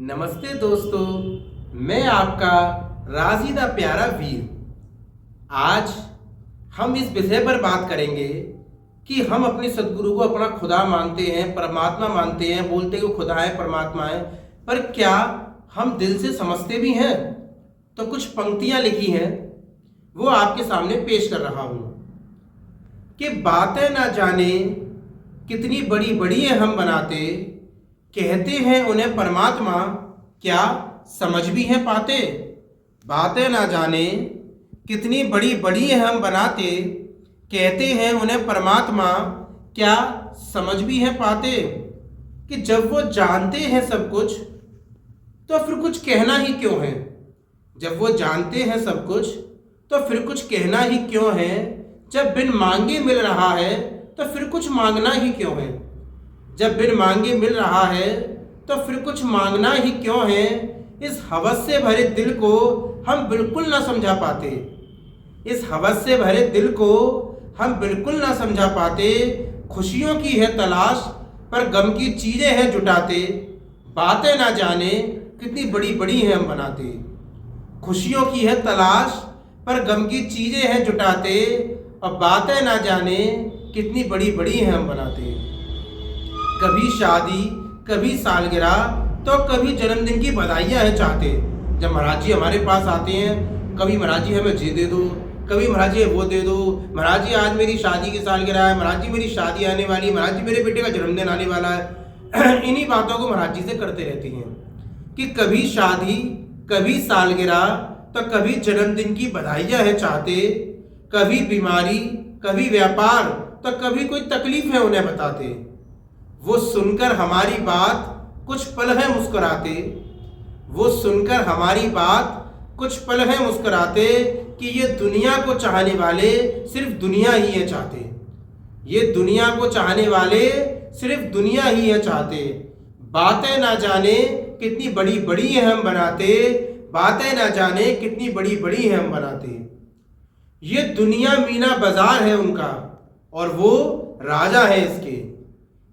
नमस्ते दोस्तों, मैं आपका राजीदा प्यारा वीर। आज हम इस विषय पर बात करेंगे कि हम अपने सदगुरु को अपना खुदा मानते हैं, परमात्मा मानते हैं, बोलते हैं कि खुदा है, परमात्मा है, पर क्या हम दिल से समझते भी हैं? तो कुछ पंक्तियां लिखी हैं, वो आपके सामने पेश कर रहा हूं कि बातें ना जाने कितनी बड़ी बड़ी है हम बनाते, कहते हैं उन्हें परमात्मा, क्या समझ भी है पाते? बातें ना जाने कितनी बड़ी बड़ी है हम बनाते, कहते हैं उन्हें परमात्मा, क्या समझ भी है पाते? कि जब वो जानते हैं सब कुछ तो फिर कुछ कहना ही क्यों है? जब वो जानते हैं सब कुछ तो फिर कुछ कहना ही क्यों है? जब बिन मांगे मिल रहा है तो फिर कुछ मांगना ही क्यों है? जब बिन मांगे मिल रहा है तो फिर कुछ मांगना ही क्यों है? इस हवस से भरे दिल को हम बिल्कुल ना समझा पाते, इस हवस से भरे दिल को हम बिल्कुल ना समझा पाते। खुशियों की है तलाश पर गम की चीज़ें हैं जुटाते, बातें ना जाने कितनी बड़ी बड़ी हैं हम बनाते। खुशियों की है तलाश पर गम की चीज़ें हैं जुटाते, और बातें ना जाने कितनी बड़ी बड़ी हैं हम बनाते। कभी शादी, कभी सालगिरह, तो कभी जन्मदिन की बधाइयाँ हैं चाहते। जब महाराज जी हमारे पास आते हैं, कभी महाराज जी हमें ये दे दो, कभी महाराज जी वो दे दो, महाराज जी आज मेरी शादी की सालगिरह है, महाराज जी मेरी शादी आने वाली है, महाराज जी मेरे बेटे का जन्मदिन आने वाला है। इन्हीं बातों को महाराज जी से करते रहते हैं कि कभी शादी, कभी सालगिरह, तो कभी जन्मदिन की बधाइयाँ हैं चाहते। कभी बीमारी, कभी व्यापार, तो कभी कोई तकलीफ है उन्हें बताते। वो सुनकर हमारी बात कुछ पल है मुस्कुराते, वो सुनकर हमारी बात कुछ पल है मुस्कुराते, कि ये दुनिया को चाहने वाले सिर्फ दुनिया ही है चाहते, ये दुनिया को चाहने वाले सिर्फ दुनिया ही है चाहते। बातें ना जाने कितनी बड़ी बड़ी है हम बनाते, बातें ना जाने कितनी बड़ी बड़ी है हम बनाते। ये दुनिया मीना बाजार है उनका और वो राजा है इसके,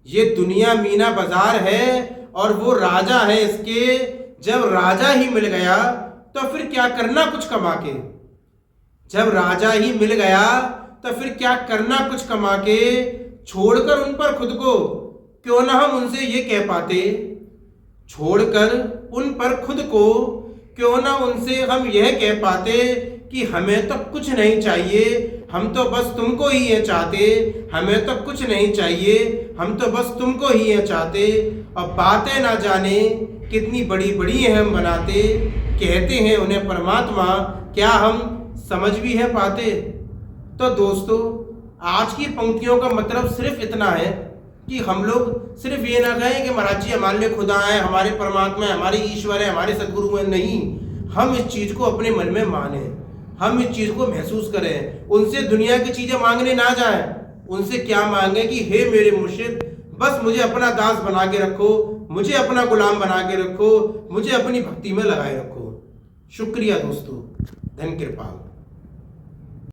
ये दुनिया मीना बाजार है और वो राजा है इसके। जब राजा ही मिल गया तो फिर क्या करना कुछ कमा के, जब राजा ही मिल गया तो फिर क्या करना कुछ कमा के। छोड़कर उन पर खुद को क्यों ना हम उनसे ये कह पाते, छोड़कर उन पर खुद को क्यों ना उनसे हम यह कह पाते कि हमें तो कुछ नहीं चाहिए, हम तो बस तुमको ही है चाहते, हमें तो कुछ नहीं चाहिए, हम तो बस तुमको ही है चाहते। और बातें ना जाने कितनी बड़ी बड़ी है हम बनाते, कहते हैं उन्हें परमात्मा, क्या हम समझ भी है पाते? तो दोस्तों, आज की पंक्तियों का मतलब सिर्फ इतना है कि हम लोग सिर्फ ये ना कहें कि महाराज जी हमारे लिए खुदा है, हमारे परमात्मा है, हमारे ईश्वर है, हमारे सदगुरु है। नहीं, हम इस चीज़ को अपने मन में माने, हम इस चीज़ को महसूस करें। उनसे दुनिया की चीज़ें मांगने ना जाएं, उनसे क्या मांगे कि हे मेरे मुर्शिद, बस मुझे अपना दास बना के रखो, मुझे अपना गुलाम बना के रखो, मुझे अपनी भक्ति में लगाए रखो। शुक्रिया दोस्तों, धन कृपाल।